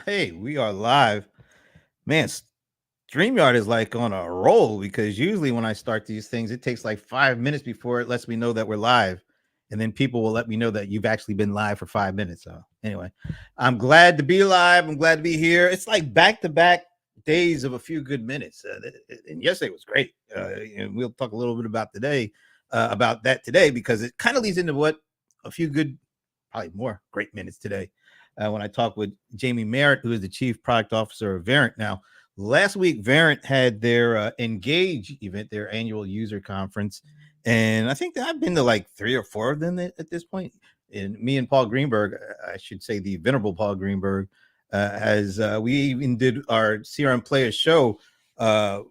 Hey, we are live. Man, StreamYard is like on a roll because usually when I start these things, it takes like 5 minutes before it lets me know that we're live. And then people will let me know that you've actually been live for 5 minutes. So, anyway, I'm glad to be live. I'm glad to be here. It's like back to back days of a few good minutes. And yesterday was great. And we'll talk a little bit about about that today, because it kind of leads into what a few good, probably more great minutes today. When I talk with AndJaime Merritt, who is the Chief Product Officer of Verint. Now, last week, Verint had their Engage event, their annual user conference. And I think that I've been to like 3 or 4 of them at this point. And me and Paul Greenberg, I should say the venerable Paul Greenberg, as we even did our CRM Players show. I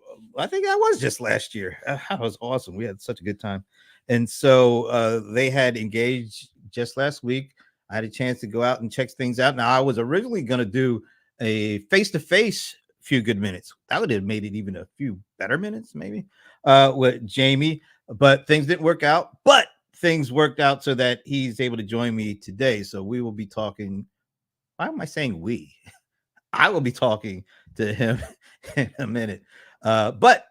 think that was just last year. That was awesome. We had such a good time. And so they had Engage just last week. I had a chance to go out and check things out. Now, I was originally going to do a face-to-face few good minutes. That would have made it even a few better minutes, maybe, with Jaime, but things didn't work out. But things worked out so that he's able to join me today. So we will be talking. Why am I saying we? I will be talking to him in a minute. But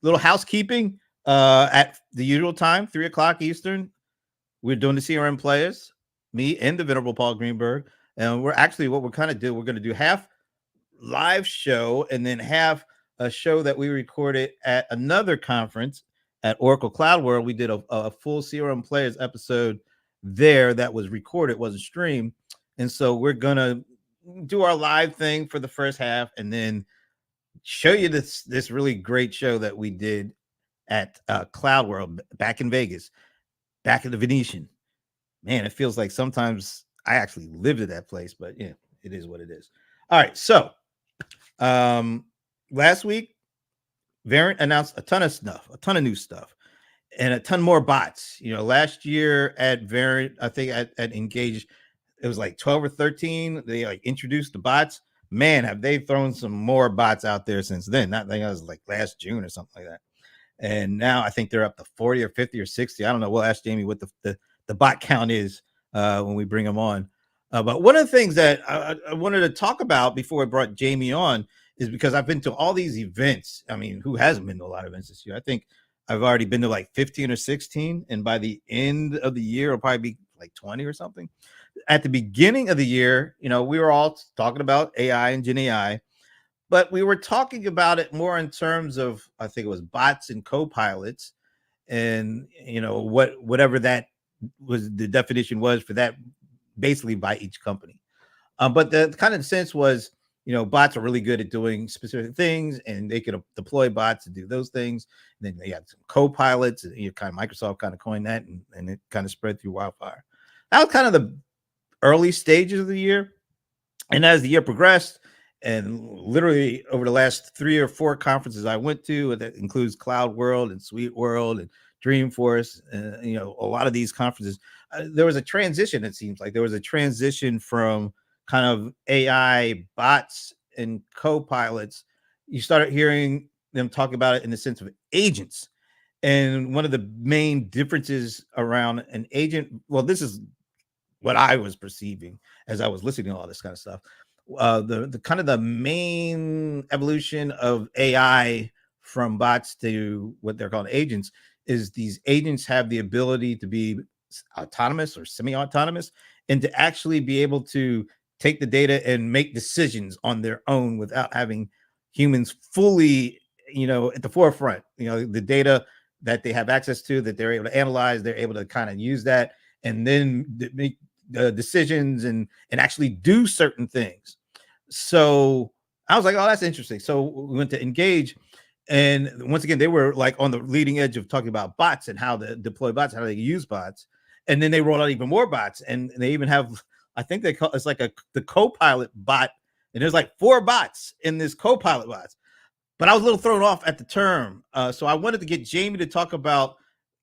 little housekeeping at the usual time, 3 o'clock Eastern. We're doing the CRM Players, me and the venerable Paul Greenberg. And we're actually, what we're kind of doing, we're going to do half live show and then half a show that we recorded at another conference at Oracle Cloud World. We did a full CRM Players episode there that was recorded, wasn't streamed. And so we're going to do our live thing for the first half and then show you this really great show that we did at Cloud World back in Vegas, back at the Venetian. Man, it feels like sometimes I actually lived at that place, but yeah, it is what it is. All right. So last week, Verint announced a ton of stuff, a ton of new stuff, and a ton more bots. Last year at Verint, I think at Engage, it was like 12 or 13. They like introduced the bots. Man, have they thrown some more bots out there since then? I think that was like last June or something like that. And now I think they're up to 40 or 50 or 60. I don't know. We'll ask Jaime what the bot count is when we bring him on. But one of the things that I wanted to talk about before I brought Jaime on is because I've been to all these events. I mean, who hasn't been to a lot of events this year? I think I've already been to like 15 or 16. And by the end of the year, it'll probably be like 20 or something. At the beginning of the year, we were all talking about AI and Gen AI. But we were talking about it more in terms of, I think it was bots and copilots, and whatever that was, the definition was for that, basically by each company. But the kind of sense was, bots are really good at doing specific things, and they could deploy bots to do those things. And then they had some copilots, and kind of Microsoft kind of coined that, and it kind of spread through wildfire. That was kind of the early stages of the year, and as the year progressed. And literally over the last 3 or 4 conferences I went to, that includes Cloud World and Suite World and Dreamforce, a lot of these conferences, there was a transition. It seems like there was a transition from kind of AI bots and co-pilots. You started hearing them talk about it in the sense of agents. And one of the main differences around an agent, well, this is what I was perceiving as I was listening to all this kind of stuff. The kind of the main evolution of AI from bots to what they're called agents is these agents have the ability to be autonomous or semi-autonomous, and to actually be able to take the data and make decisions on their own without having humans fully, at the forefront. The data that they have access to, that they're able to analyze, they're able to kind of use that and then make decisions and actually do certain things. So I was like, oh, that's interesting. So we went to Engage, and once again, they were like on the leading edge of talking about bots and how to deploy bots, how they use bots. And then they rolled out even more bots, and they even have, I think they call it's like the Copilot bot, and there's like 4 bots in this Copilot bots. But I was a little thrown off at the term, so I wanted to get Jaime to talk about,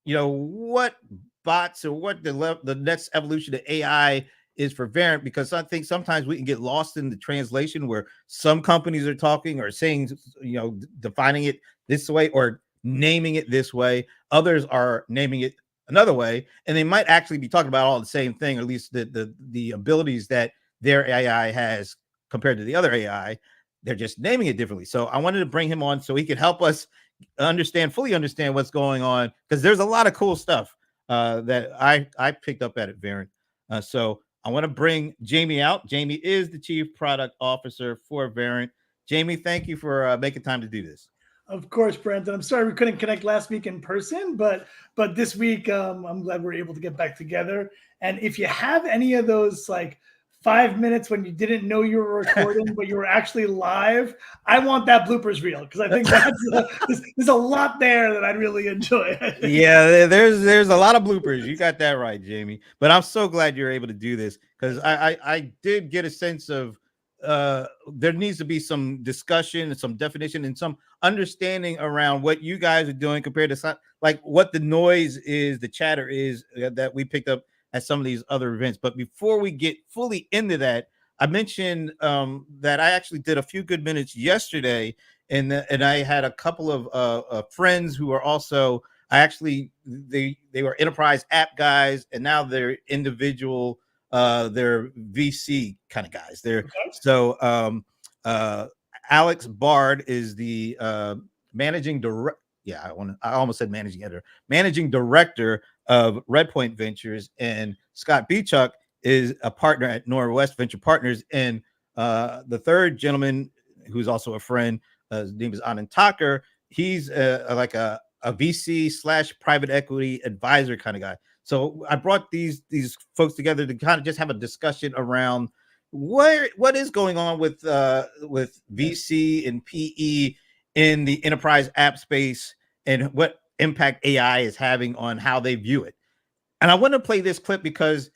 what bots or what the next evolution of AI is for Verint, because I think sometimes we can get lost in the translation where some companies are talking or saying, defining it this way or naming it this way. Others are naming it another way, and they might actually be talking about all the same thing, or at least the abilities that their AI has compared to the other AI. They're just naming it differently. So I wanted to bring him on so he could help us fully understand what's going on, because there's a lot of cool stuff that I picked up at Verint. So I want to bring Jaime out. Jaime is the Chief Product Officer for Verint. Jaime, thank you for making time to do this. Of course, Brent. And I'm sorry we couldn't connect last week in person, but this week I'm glad we're able to get back together. And if you have any of those like 5 minutes when you didn't know you were recording, but you were actually live, I want that bloopers reel, because I think there's a lot there that I'd really enjoy. Yeah, there's a lot of bloopers. You got that right, Jaime. But I'm so glad you're able to do this, because I did get a sense of there needs to be some discussion and some definition and some understanding around what you guys are doing compared to like what the noise is, the chatter is that we picked up at some of these other events. But before we get fully into that, I mentioned that I actually did a few good minutes yesterday, and I had a couple of friends who are also they were enterprise app guys, and now they're individual they're VC kind of guys. So Alex Bard is the managing director. Yeah, I almost said managing editor, managing director of Redpoint Ventures, and Scott Beachuk is a partner at Norwest Venture Partners. And the third gentleman, who's also a friend, his name is Anand Thakur. He's like a VC / private equity advisor kind of guy. So I brought these folks together to kind of just have a discussion around what is going on with VC and PE in the enterprise app space, and what impact AI is having on how they view it. And I want to play this clip because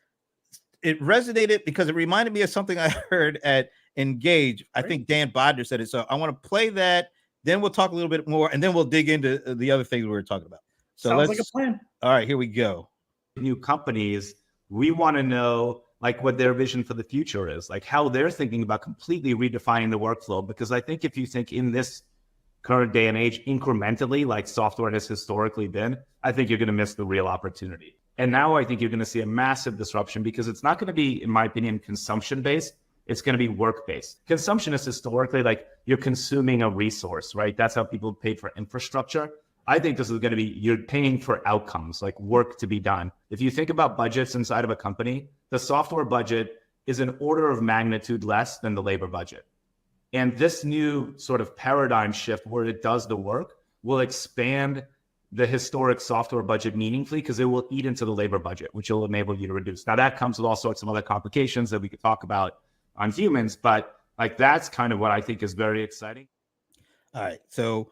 it resonated, because it reminded me of something I heard at Engage. I think Dan Bodner said it. So I want to play that. Then we'll talk a little bit more, and then we'll dig into the other things we were talking about. So sounds like a plan. All right, here we go. New companies, we want to know like what their vision for the future is, like how they're thinking about completely redefining the workflow. Because I think if you think in this current day and age incrementally, like software has historically been, I think you're going to miss the real opportunity. And now I think you're going to see a massive disruption, because it's not going to be, in my opinion, consumption based. It's going to be work based. Consumption is historically like you're consuming a resource, right? That's how people paid for infrastructure. I think this is going to be, you're paying for outcomes, like work to be done. If you think about budgets inside of a company, the software budget is an order of magnitude less than the labor budget. And this new sort of paradigm shift where it does the work will expand the historic software budget meaningfully, because it will eat into the labor budget, which will enable you to reduce. Now that comes with all sorts of other complications that we could talk about on humans, but like that's kind of what I think is very exciting. All right. So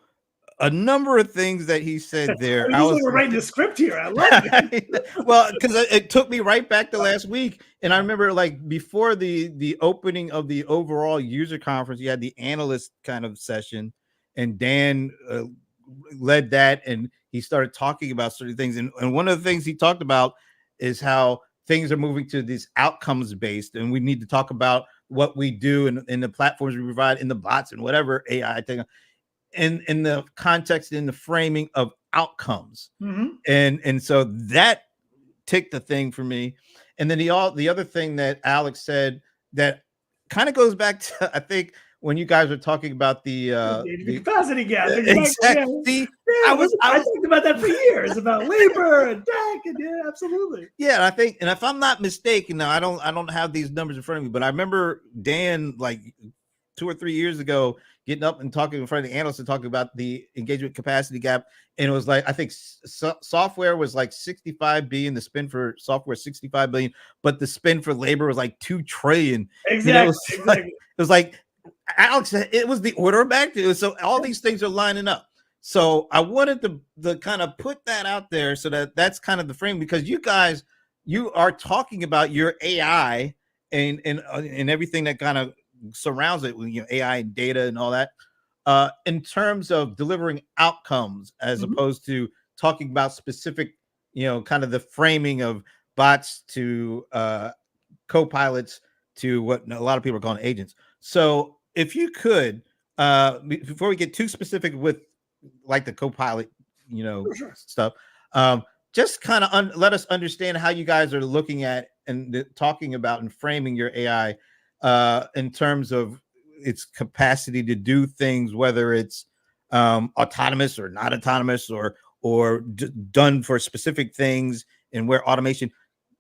a number of things that he said there. We're writing the script here. I love it. Well, because it took me right back to last week. And I remember like before the opening of the overall user conference, you had the analyst kind of session, and Dan led that, and he started talking about certain things. And one of the things he talked about is how things are moving to these outcomes based, and we need to talk about what we do in the platforms we provide, in the bots and whatever AI thing, in the context, in the framing of outcomes. Mm-hmm. And so that ticked the thing for me. And then the other thing that Alex said that kind of goes back to, I think, when you guys were talking about the capacity gap. Exactly. I talked about that for years, about labor and tech, and yeah, absolutely. Yeah, and I think, and if I'm not mistaken, now I don't have these numbers in front of me, but I remember Dan like 2 or 3 years ago getting up and talking in front of the analysts and talking about the engagement capacity gap. And it was like, I think software was like 65 billion, the spend for software 65 billion, but the spend for labor was like 2 trillion. Exactly. It was like Alex, it was the order of magnitude. So all these things are lining up. So I wanted to kind of put that out there, so that's kind of the frame, because you guys, you are talking about your AI and everything that kind of surrounds it, with AI and data and all that, in terms of delivering outcomes, as opposed to talking about specific, kind of the framing of bots to copilots to what a lot of people are calling agents. So if you could, before we get too specific with like the copilot, stuff, just kind of let us understand how you guys are looking at and talking about and framing your AI. in terms of its capacity to do things, whether it's autonomous or not autonomous, or done for specific things, and where automation.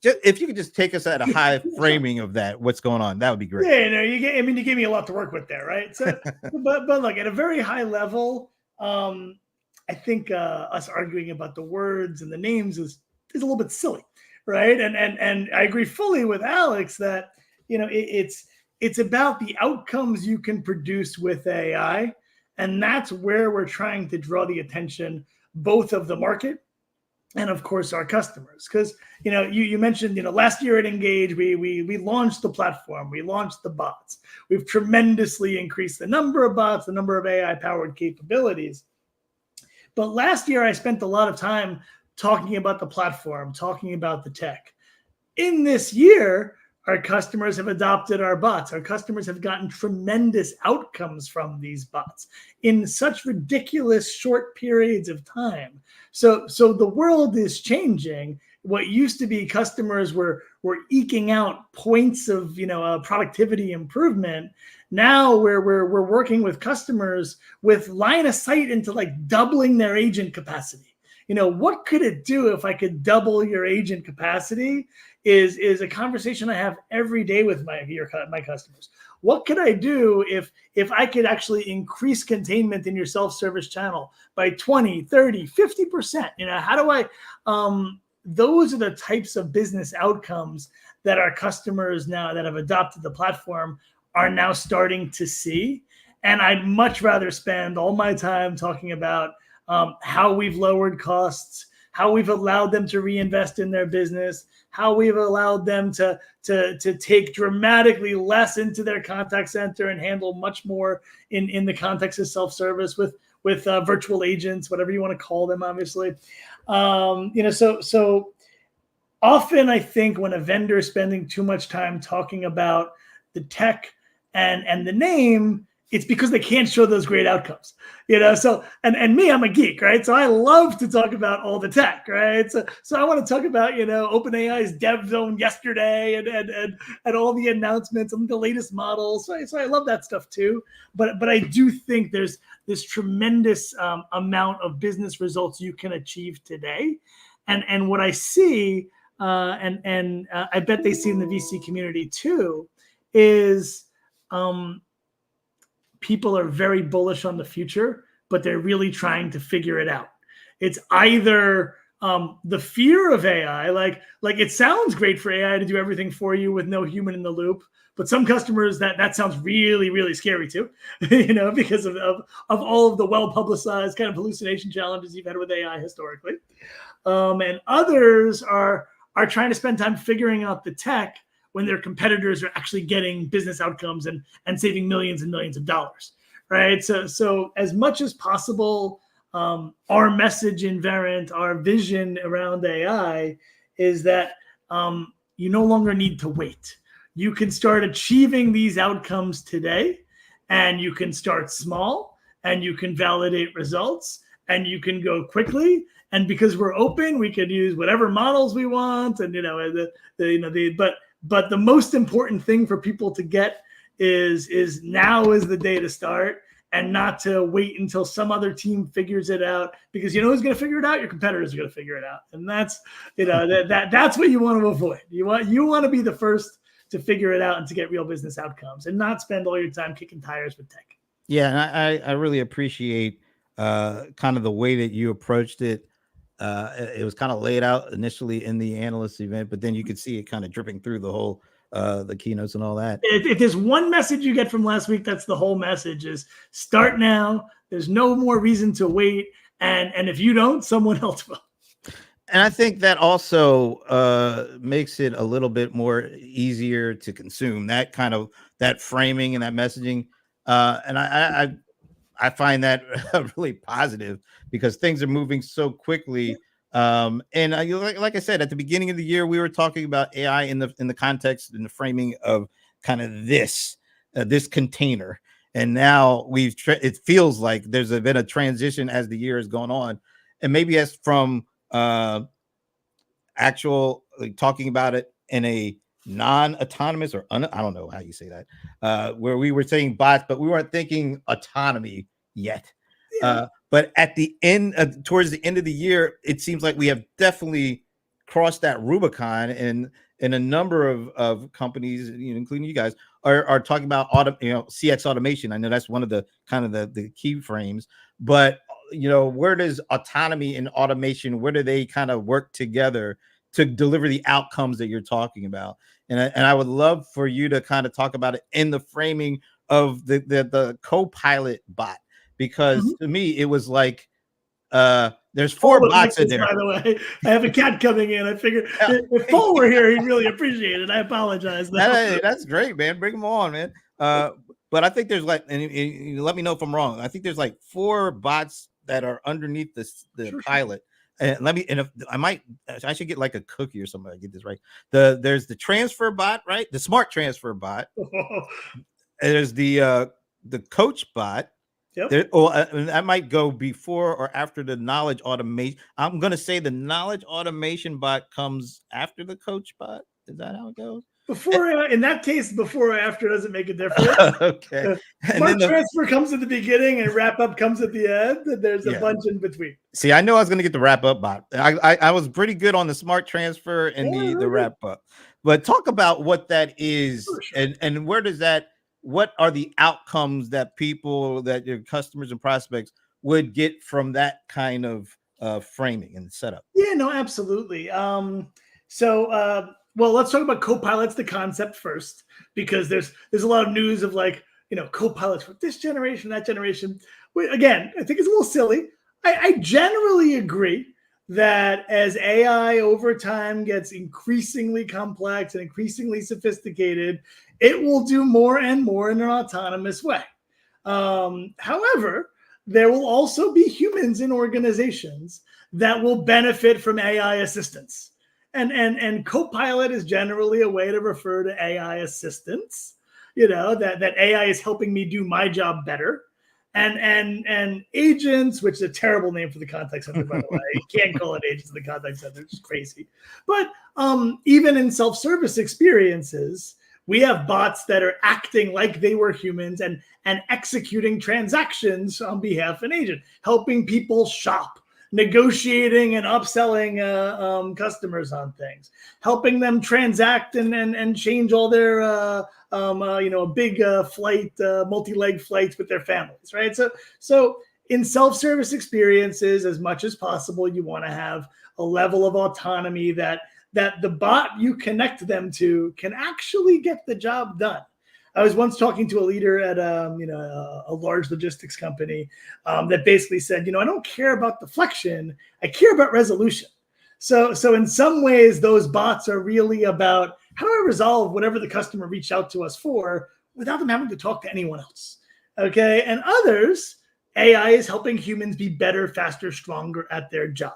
If you could just take us at a high framing of that, what's going on, that would be great. Yeah, you gave me a lot to work with there, right? So, but look, at a very high level, I think us arguing about the words and the names is a little bit silly, right? And I agree fully with Alex that it's about the outcomes you can produce with AI, and that's where we're trying to draw the attention both of the market and of course our customers. Because you mentioned last year at Engage we launched the platform, we launched the bots, we've tremendously increased the number of bots, the number of AI powered capabilities. But last year I spent a lot of time talking about the platform, talking about the tech. In this year, our customers have adopted our bots. Our customers have gotten tremendous outcomes from these bots in such ridiculous short periods of time. So the world is changing. What used to be customers were eking out points of productivity improvement. Now we're working with customers with line of sight into like doubling their agent capacity. What could it do if I could double your agent capacity? Is a conversation I have every day with my customers. What could I do if I could actually increase containment in your self-service channel by 20, 30, 50%? How do I those are the types of business outcomes that our customers now that have adopted the platform are now starting to see. And I'd much rather spend all my time talking about how we've lowered costs, how we've allowed them to reinvest in their business, how we've allowed them to take dramatically less into their contact center and handle much more in the context of self-service with virtual agents, whatever you want to call them, obviously. So often I think when a vendor is spending too much time talking about the tech and the name, it's because they can't show those great outcomes, So and me, I'm a geek, right? So I love to talk about all the tech, right? So I want to talk about OpenAI's Dev Zone yesterday and all the announcements and the latest models. So I love that stuff too. But I do think there's this tremendous amount of business results you can achieve today, and what I see, and I bet they see in the VC community too, is people are very bullish on the future, but they're really trying to figure it out. It's either the fear of AI, like it sounds great for AI to do everything for you with no human in the loop, but some customers that sounds really, really scary too, because of all of the well-publicized kind of hallucination challenges you've had with AI historically. And others are trying to spend time figuring out the tech when their competitors are actually getting business outcomes and saving millions and millions of dollars, right? So as much as possible, our message in Verint, our vision around AI is that you no longer need to wait. You can start achieving these outcomes today, and you can start small, and you can validate results, and you can go quickly. And because we're open, we could use whatever models we want, and but the most important thing for people to get is now is the day to start, and not to wait until some other team figures it out, because who's going to figure it out? Your competitors are going to figure it out. And that's, that's what you want to avoid. You want to be the first to figure it out and to get real business outcomes, and not spend all your time kicking tires with tech. Yeah. And I really appreciate kind of the way that you approached it. It was kind of laid out initially in the analyst event, but then you could see it kind of dripping through the whole the keynotes and all that. If there's one message you get from last week, that's the whole message: is start now. There's no more reason to wait, and if you don't, someone else will. And I think that also makes it a little bit more easier to consume, that kind of that framing and that messaging. And I find that really positive, because things are moving so quickly. And like I said, at the beginning of the year, we were talking about AI in the context, in the framing of kind of this container. And now it feels like there's been a transition as the year has gone on, and maybe as from actual talking about it in a non-autonomous or I don't know how you say that, where we were saying bots, but we weren't thinking autonomy yet. Yeah. But at the end, towards the end of the year, it seems like we have definitely crossed that Rubicon, and a number of companies, including you guys, are talking about CX automation. I know that's one of the kind of the key frames, but where does autonomy and automation, where do they kind of work together to deliver the outcomes that you're talking about? And I would love for you to kind of talk about it in the framing of the copilot bot, because to me it was like there's 4 bots in there. By the way, I have a cat coming in. I figured if Paul were here, he'd really appreciate it. I apologize. That's great, man. Bring them on, man. But I think there's and let me know if I'm wrong. I think there's 4 bots that are underneath the Sure. pilot. And if I should get a cookie or something. I get this right. There's the transfer bot, right? The smart transfer bot. There's the coach bot. Yep. I might go before or after the knowledge automation. I'm going to say the knowledge automation bot comes after the coach bot. Is that how it goes? In that case, before or after doesn't make a difference. Okay. Smart transfer comes at the beginning and wrap up comes at the end. And there's a bunch in between. See, I know I was going to get the wrap up bot. I was pretty good on the smart transfer and the wrap up. But talk about what that is. Sure. And where does that, what are the outcomes that people, that your customers and prospects would get from that kind of framing and setup? Yeah, no, absolutely. Well, let's talk about copilots, the concept first, because there's a lot of news of copilots for this generation, that generation. Again, I think it's a little silly. I generally agree that as AI over time gets increasingly complex and increasingly sophisticated, it will do more and more in an autonomous way. However, there will also be humans in organizations that will benefit from AI assistance. And copilot is generally a way to refer to AI assistance, that AI is helping me do my job better. And agents, which is a terrible name for the contact center, by the way. You can't call it agents in the contact center. It's crazy. But even in self-service experiences, we have bots that are acting like they were humans and executing transactions on behalf of an agent, helping people shop, negotiating and upselling customers on things, helping them transact and change all their big flight, multi-leg flights with their families, right? So in self-service experiences, as much as possible, you want to have a level of autonomy that the bot you connect them to can actually get the job done. I was once talking to a leader at a large logistics company that basically said, I don't care about deflection, I care about resolution. So in some ways, those bots are really about how do I resolve whatever the customer reached out to us for without them having to talk to anyone else. Okay, and others, AI is helping humans be better, faster, stronger at their job.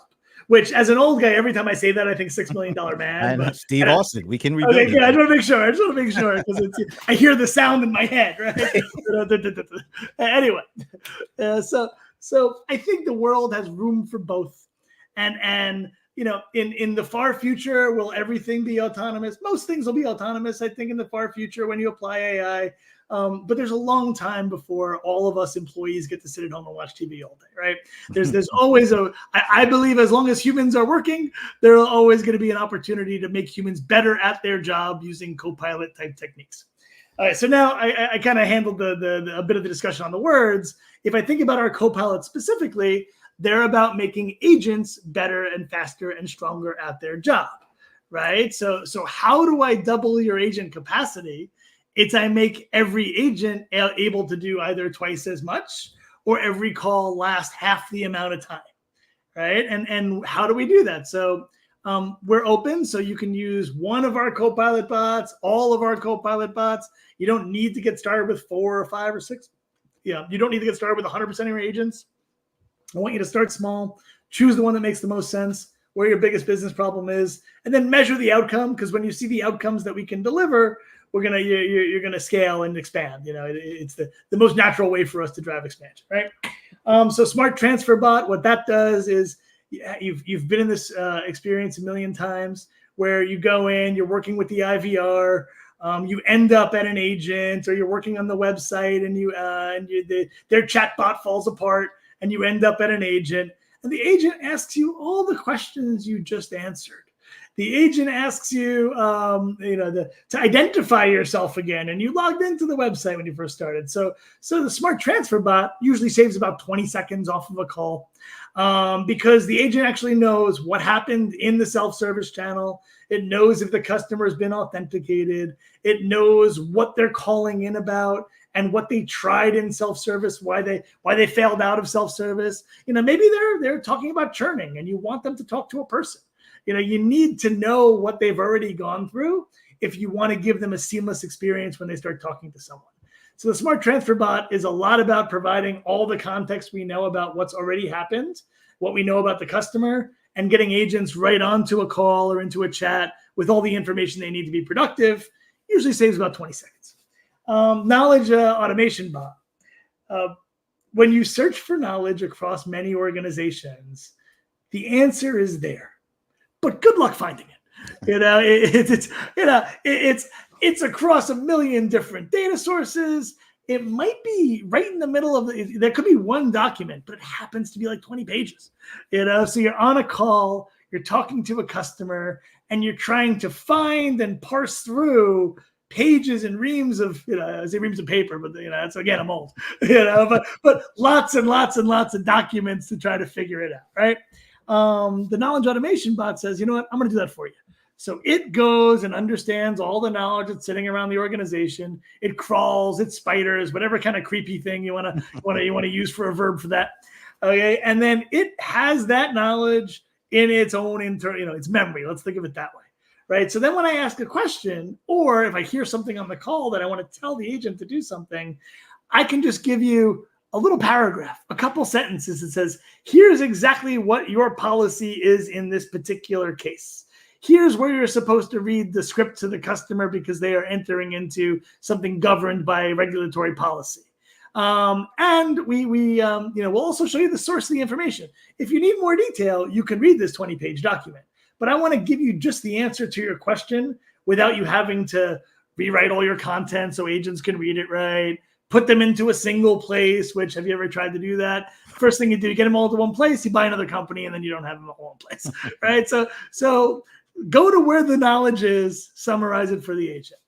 Which, as an old guy, every time I say that, I think $6 Million Man. And Steve Austin, we can rebuild. Okay, I just want to make sure. Because I hear the sound in my head, right? Anyway, so I think the world has room for both, and in the far future, will everything be autonomous? Most things will be autonomous, I think, in the far future when you apply AI. But there's a long time before all of us employees get to sit at home and watch TV all day, right? There's always I believe as long as humans are working, there's always going to be an opportunity to make humans better at their job using copilot type techniques. All right, so now I kind of handled a bit of the discussion on the words. If I think about our copilot specifically, they're about making agents better and faster and stronger at their job, right? So how do I double your agent capacity? It's I make every agent able to do either twice as much or every call last half the amount of time, right? And how do we do that? So we're open, so you can use one of our copilot bots, all of our copilot bots. You don't need to get started with 4 or 5 or 6. Yeah, you don't need to get started with 100% of your agents. I want you to start small, choose the one that makes the most sense, where your biggest business problem is, and then measure the outcome, because when you see the outcomes that we can deliver, you're gonna scale and expand. It's the most natural way for us to drive expansion, right? So Smart Transfer Bot, what that does is, you've been in this experience a million times. where you go in, you're working with the IVR, you end up at an agent, or you're working on the website and their chatbot falls apart and you end up at an agent, and the agent asks you all the questions you just answered. The agent asks you, to identify yourself again, and you logged into the website when you first started. So the smart transfer bot usually saves about 20 seconds off of a call, because the agent actually knows what happened in the self-service channel. It knows if the customer has been authenticated. It knows what they're calling in about and what they tried in self-service, why they failed out of self-service. Maybe they're talking about churning, and you want them to talk to a person. You need to know what they've already gone through if you want to give them a seamless experience when they start talking to someone. So the Smart Transfer Bot is a lot about providing all the context we know about what's already happened, what we know about the customer, and getting agents right onto a call or into a chat with all the information they need to be productive. Usually saves about 20 seconds. Knowledge automation bot. When you search for knowledge across many organizations, the answer is there. But good luck finding it. It's across a million different data sources. It might be right in the middle of there could be one document, but it happens to be like 20 pages. So you're on a call, you're talking to a customer, and you're trying to find and parse through pages and reams of, I say reams of paper, but it's, again, I'm old, but lots and lots and lots of documents to try to figure it out, right? The knowledge automation bot says, you know what, I'm going to do that for you. So it goes and understands all the knowledge that's sitting around the organization. It crawls, it spiders, whatever kind of creepy thing you want to use for a verb for that. Okay, and then it has that knowledge in its own its memory. Let's think of it that way, right? So then when I ask a question, or if I hear something on the call that I want to tell the agent to do something, I can just give you a little paragraph, a couple sentences that says, here's exactly what your policy is in this particular case. Here's where you're supposed to read the script to the customer because they are entering into something governed by regulatory policy. And we'll also show you the source of the information. If you need more detail, you can read this 20-page document. But I want to give you just the answer to your question without you having to rewrite all your content so agents can read it right. Put them into a single place, which, have you ever tried to do that? First thing you do, you get them all to one place, you buy another company, and then you don't have them all in one place, right? So go to where the knowledge is, summarize it for the agent.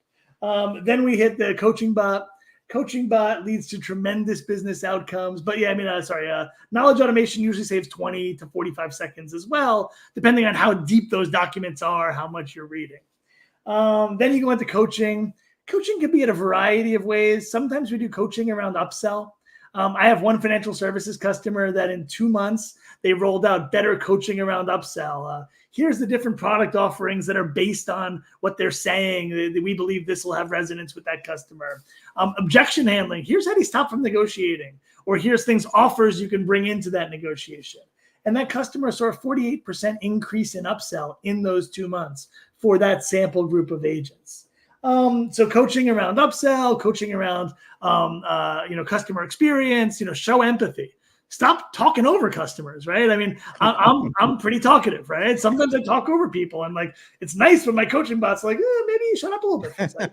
Then we hit the coaching bot. Coaching bot leads to tremendous business outcomes. But knowledge automation usually saves 20 to 45 seconds as well, depending on how deep those documents are, how much you're reading. Then you go into coaching. Coaching can be in a variety of ways. Sometimes we do coaching around upsell. I have one financial services customer that in 2 months, they rolled out better coaching around upsell. Here's the different product offerings that are based on what they're saying. We believe this will have resonance with that customer. Objection handling. Here's how do you stop from negotiating? Or here's offers you can bring into that negotiation. And that customer saw a 48% increase in upsell in those 2 months for that sample group of agents. So coaching around upsell, coaching around, customer experience, show empathy. Stop talking over customers, right? I mean, I'm pretty talkative, right? Sometimes I talk over people, and it's nice when my coaching bot's like, maybe you shut up a little bit. It's like,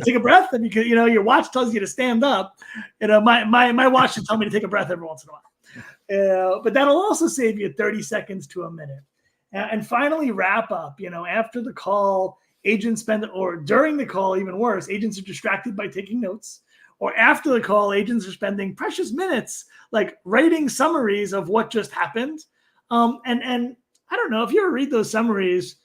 take a breath, and your watch tells you to stand up. My watch should tell me to take a breath every once in a while. But that'll also save you 30 seconds to a minute. And finally, wrap up. After the call, agents or during the call, even worse, agents are distracted by taking notes. Or after the call, agents are spending precious minutes writing summaries of what just happened. And I don't know if you ever read those summaries.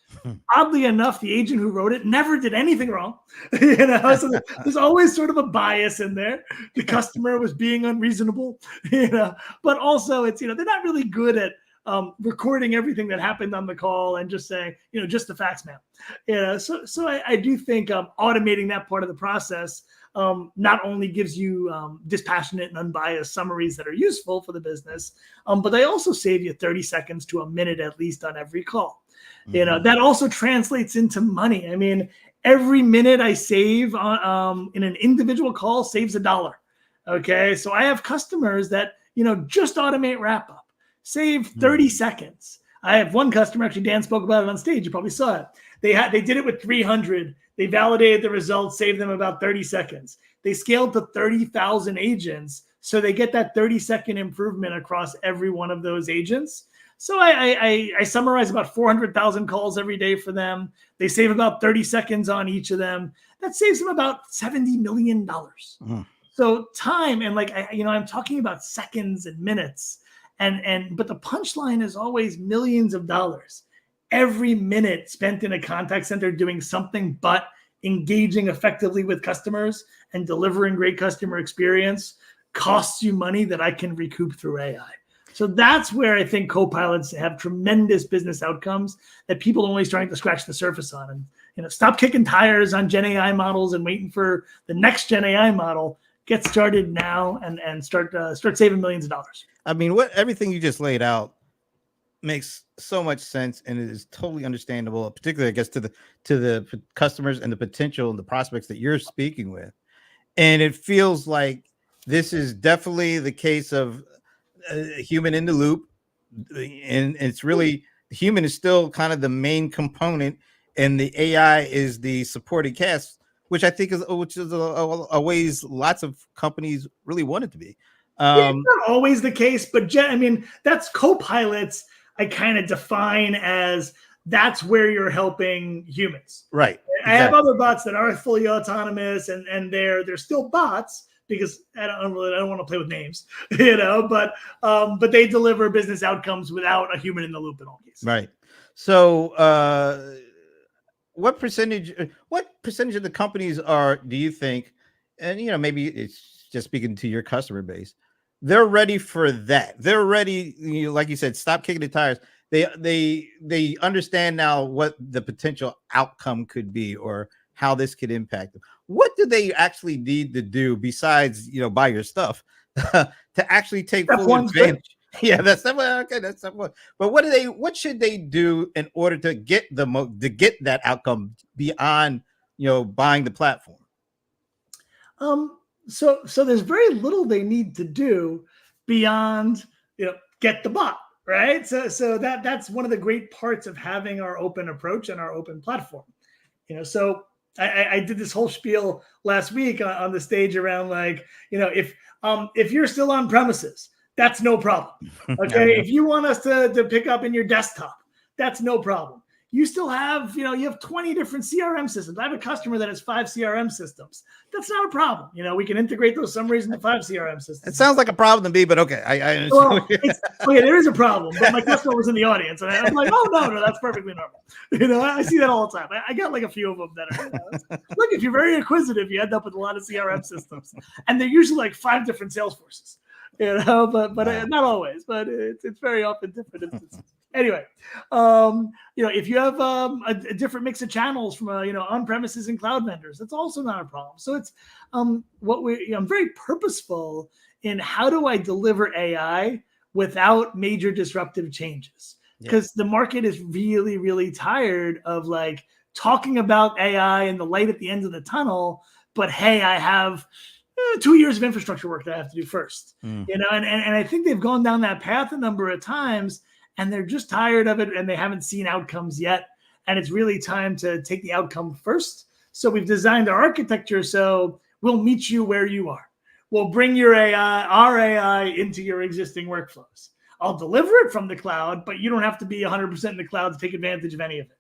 Oddly enough, the agent who wrote it never did anything wrong. So there's always sort of a bias in there. The customer was being unreasonable. But also it's they're not really good at recording everything that happened on the call and just saying just the facts, man. So I do think automating that part of the process not only gives you dispassionate and unbiased summaries that are useful for the business, but they also save you 30 seconds to a minute at least on every call. Mm-hmm. That also translates into money. I mean, every minute I save in an individual call saves $1. Okay, so I have customers that just automate wrap up, save 30 seconds. I have one customer, actually Dan spoke about it on stage, you probably saw it, They did it with 300. They validated the results, saved them about 30 seconds. They scaled to 30,000 agents, so they get that 30-second improvement across every one of those agents. So I summarize about 400,000 calls every day for them. They save about 30 seconds on each of them. That saves them about $70 million. So time, and like, I'm talking about seconds and minutes, but the punchline is always millions of dollars. Every minute spent in a contact center doing something but engaging effectively with customers and delivering great customer experience costs you money that I can recoup through AI. So that's where I think copilots have tremendous business outcomes that people are only starting to scratch the surface on. And stop kicking tires on Gen AI models and waiting for the next Gen AI model. Get started now and start saving millions of dollars. I mean, everything you just laid out makes so much sense, and it is totally understandable, particularly I guess to the customers and the potential and the prospects that you're speaking with. And it feels like this is definitely the case of a human in the loop, and it's really human is still kind of the main component, and the AI is the supporting cast, which I think is a ways lots of companies really want it to be. It's not always the case, but that's copilots. I kind of define as that's where you're helping humans. Right. I have other bots that are fully autonomous, and they're still bots because I don't want to play with names, but they deliver business outcomes without a human in the loop in all cases. Right. So what percentage of the companies do you think, and maybe it's just speaking to your customer base, they're ready for that? They're ready, like you said, stop kicking the tires. They understand now what the potential outcome could be or how this could impact them. What do they actually need to do besides buy your stuff to actually take full advantage? Yeah, that's okay. That's one. But what should they do in order to get that outcome beyond buying the platform? So there's very little they need to do beyond get the bot, right? So that's one of the great parts of having our open approach and our open platform. So I did this whole spiel last week on the stage around if you're still on premises, that's no problem. Okay, if you want us to pick up in your desktop, that's no problem. You still have, you have 20 different CRM systems. I have a customer that has 5 CRM systems. That's not a problem. We can integrate those summaries into 5 CRM systems. It sounds like a problem to me, but okay. I understand. Well, okay, there is a problem, but my customer was in the audience, and I'm like, oh, no, that's perfectly normal. I see that all the time. I got like a few of them that are, look, if you're very inquisitive, you end up with a lot of CRM systems, and they're usually like 5 different sales forces. But not always, but it's very often different instances. Anyway, if you have a different mix of channels from on-premises and cloud vendors, that's also not a problem. So it's I'm very purposeful in how do I deliver AI without major disruptive changes, because the market is really, really tired of talking about AI and the light at the end of the tunnel. But hey, I have 2 years of infrastructure work that I have to do first, and I think they've gone down that path a number of times, and they're just tired of it, and they haven't seen outcomes yet. And it's really time to take the outcome first. So we've designed our architecture so we'll meet you where you are. We'll bring our AI into your existing workflows. I'll deliver it from the cloud, but you don't have to be 100% in the cloud to take advantage of any of it.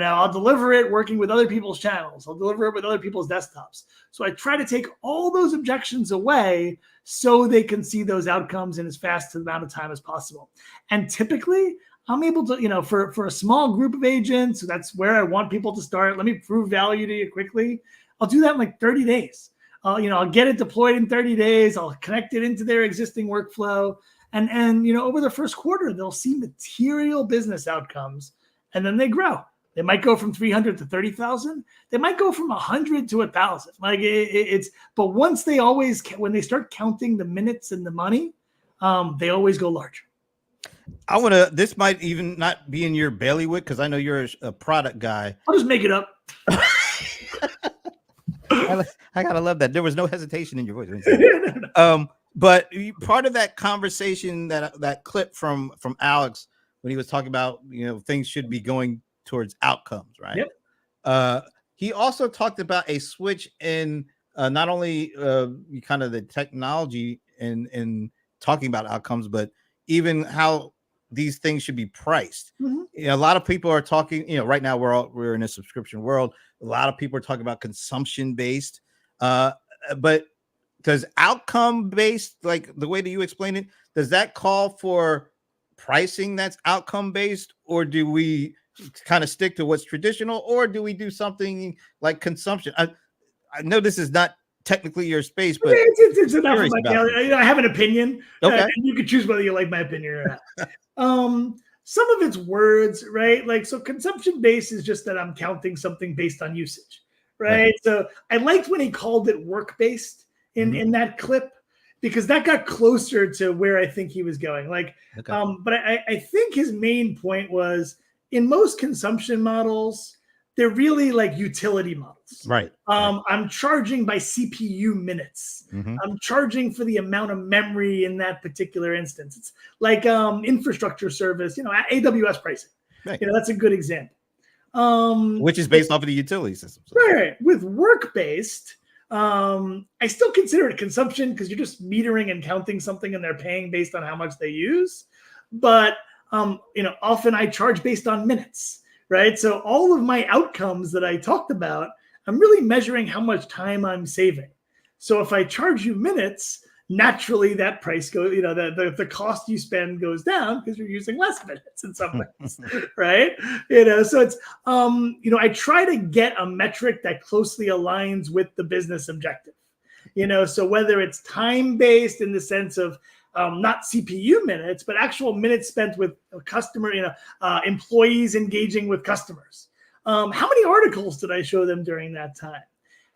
I'll deliver it working with other people's channels. I'll deliver it with other people's desktops. So I try to take all those objections away so they can see those outcomes in as fast an amount of time as possible. And typically, I'm able to, for a small group of agents, that's where I want people to start. Let me prove value to you quickly. I'll do that in 30 days. I'll get it deployed in 30 days. I'll connect it into their existing workflow. And over the first quarter, they'll see material business outcomes, and then they grow. They might go from 300 to 30,000. They might go from 100 to 1,000. But once when they start counting the minutes and the money, they always go larger. This might even not be in your bailiwick, because I know you're a product guy. I'll just make it up. I gotta love that. There was no hesitation in your voice. But part of that conversation, that clip from Alex, when he was talking about, things should be going towards outcomes, right? Yep. He also talked about a switch in not only kind of the technology in talking about outcomes, but even how these things should be priced. A lot of people are talking, right now we're in a subscription world. A lot of people are talking about consumption based, but does outcome based, like the way that you explain it, does that call for pricing that's outcome based, or do we kind of stick to what's traditional, or do we do something like consumption? I know this is not technically your space, but it's enough of my about I have an opinion. Okay. And you can choose whether you like my opinion or not. Some of it's words, right? Like, so consumption based is just that I'm counting something based on usage, right? So I liked when he called it work based in that clip, because that got closer to where I think he was going. Like, but I think his main point was, in most consumption models, they're really like utility models. Right. I'm charging by CPU minutes. I'm charging for the amount of memory in that particular instance. It's like infrastructure service, AWS pricing. Right. That's a good example. Which is based off of the utility system. So. Right. With work-based, I still consider it consumption, because you're just metering and counting something and they're paying based on how much they use. But often I charge based on minutes, right? So all of my outcomes that I talked about, I'm really measuring how much time I'm saving. So if I charge you minutes, naturally that price goes, the cost you spend goes down because you're using less minutes in some ways, right? So it's, I try to get a metric that closely aligns with the business objective. So whether it's time-based in the sense of not CPU minutes, but actual minutes spent with a customer, employees engaging with customers. How many articles did I show them during that time?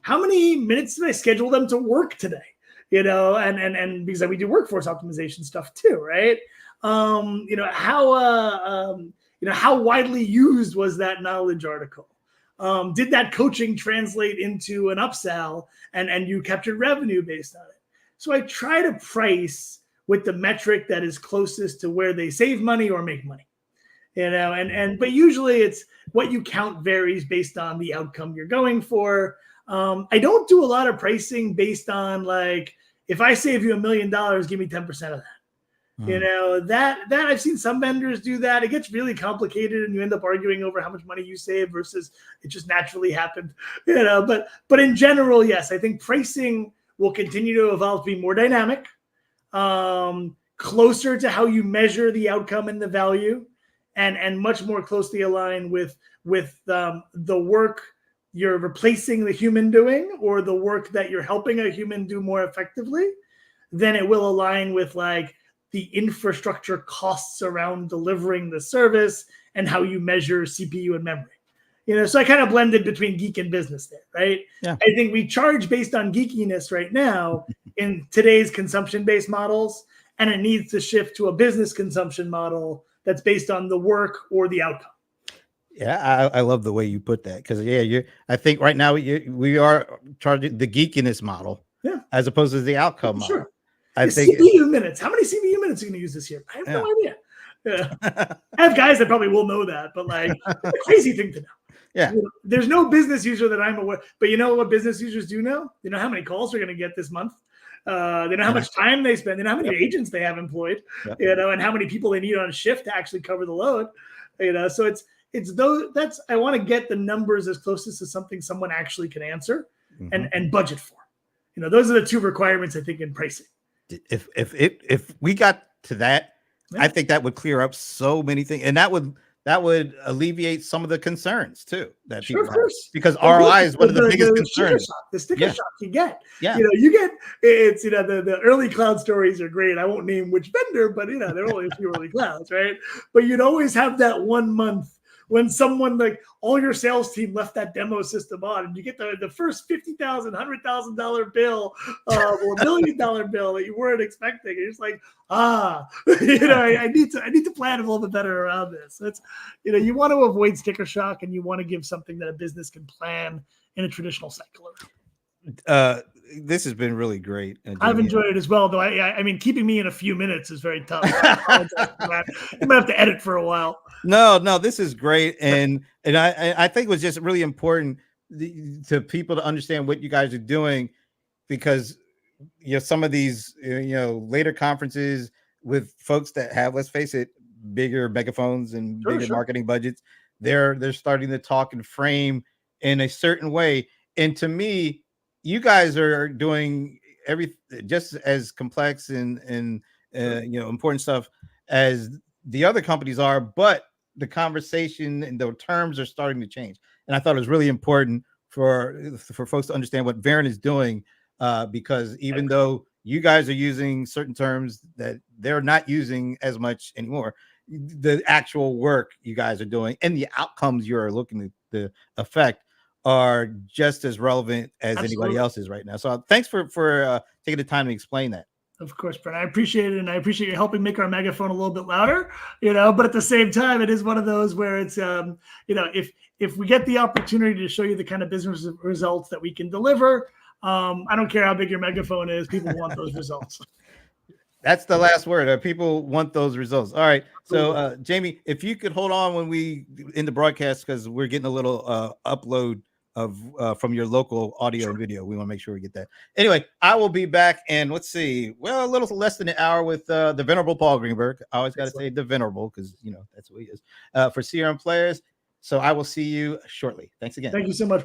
How many minutes did I schedule them to work today? And because we do workforce optimization stuff too, right? How widely used was that knowledge article? Did that coaching translate into an upsell and you captured revenue based on it? So I try to price with the metric that is closest to where they save money or make money, but usually it's what you count varies based on the outcome you're going for. I don't do a lot of pricing based on, like, if I save you $1 million, give me 10% of that. That I've seen some vendors do that. It gets really complicated and you end up arguing over how much money you save versus it just naturally happened, but in general, yes, I think pricing will continue to evolve to be more dynamic, closer to how you measure the outcome and the value, and much more closely aligned with the work you're replacing the human doing, or the work that you're helping a human do more effectively. Then it will align with, like, the infrastructure costs around delivering the service and how you measure CPU and memory. So I kind of blended between geek and business there, right? Yeah. I think we charge based on geekiness right now in today's consumption-based models, and it needs to shift to a business consumption model that's based on the work or the outcome. Yeah, I love the way you put that, because I think right now we are charging the geekiness model, as opposed to the outcome model. Sure. I think CPU minutes. How many CPU minutes are you going to use this year? I have no idea. I have guys that probably will know that, but like, it's a crazy thing to know. Yeah. There's no business user that I'm aware, but you know what business users do know? They know how many calls they're going to get this month. They know how much time they spend. They know how many agents they have employed, and how many people they need on a shift to actually cover the load. So it's those. I want to get the numbers as closest to something someone actually can answer and budget for. Those are the two requirements, I think, in pricing. If we got to that, I think that would clear up so many things, and that would alleviate some of the concerns too that people have, because ROI is one of the biggest concerns. The sticker shock you get. Yeah. You get it's the early cloud stories are great. I won't name which vendor, but there are only a few early clouds, right? But you'd always have that 1 month when someone, like, all your sales team left that demo system on, and you get the first $50,000, $100,000 bill or $1 million bill that you weren't expecting. And you're just like, I need to plan a little bit better around this. It's, you want to avoid sticker shock, and you want to give something that a business can plan in a traditional cycle. this has been really great. I've enjoyed it as well, though. I mean, keeping me in a few minutes is very tough. You might have to edit for a while. No, this is great, and I think it was just really important to people to understand what you guys are doing, because some of these later conferences with folks that have, let's face it, bigger megaphones and bigger marketing budgets, they're starting to talk and frame in a certain way. And to me, you guys are doing everything just as complex and important stuff as the other companies are, but the conversation and the terms are starting to change. And I thought it was really important for folks to understand what Verint is doing, because even though you guys are using certain terms that they're not using as much anymore, the actual work you guys are doing and the outcomes you're looking to affect are just as relevant as anybody else is right now. So thanks for taking the time to explain that. Of course, Brent, I appreciate it. And I appreciate you helping make our megaphone a little bit louder, but at the same time, it is one of those where it's, if we get the opportunity to show you the kind of business results that we can deliver, I don't care how big your megaphone is, people want those results. That's the last word. People want those results. All right. So Jaime, if you could hold on when we in the broadcast, because we're getting a little upload of from your local audio and video. We want to make sure we get that. Anyway, I will be back, and let's see. Well, a little less than an hour with the venerable Paul Greenberg. I always got to say the venerable, because that's who he is, for CRM players. So I will see you shortly. Thanks again. Thank you so much.